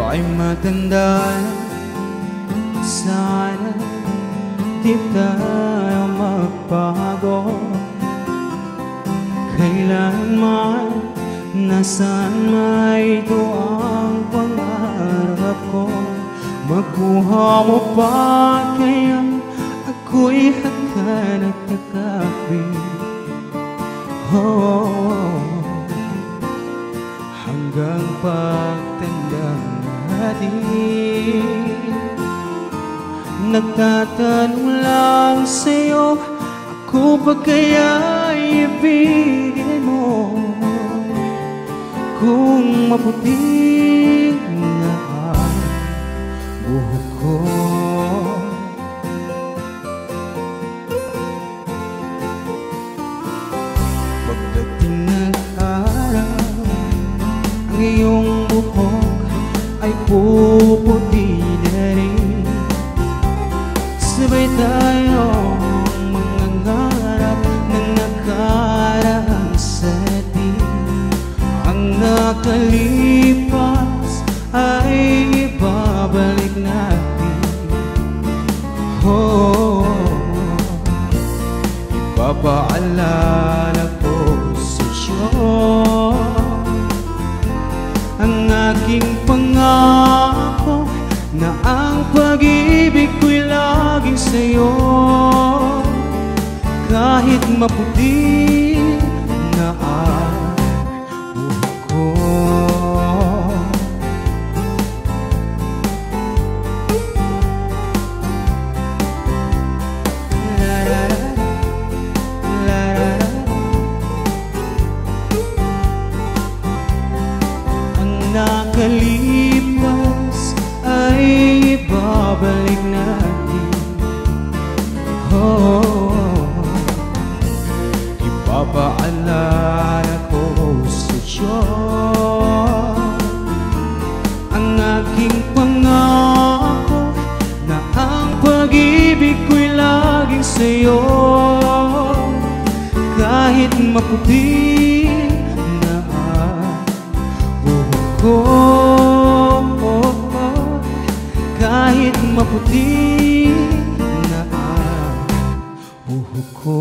ay matanda na. Sana di tayo magbago. Kailanman, nasaan may ito ang pangarap ko. Makuha mo pa kaya ako'y hanggang nagkakapit. Hanggang pagtanda natin, nagtatanong lang sa'yo, ako ba kaya'y ibigin mo? Kung maputi na ang buhok ko. Pagdating ng araw, ang iyong buhok ay puputi na rin. Sabay tayong mangangarap na nakaraan sa atin. Ang nakalipas ay ibabalik natin. Ipapaalala ko sa Diyos ang aking pangako na ang pag-ibig ko'y laging sa'yo. Kahit maputi na ang buhok ko. Ang nakalipas ay ibabalik natin. Ipapaalala ko sa Diyos ang aking pangako na ang pag-ibig ko'y laging sa'yo. Kahit maputi na ang buhok ko, kahit maputi na ang buhok ko.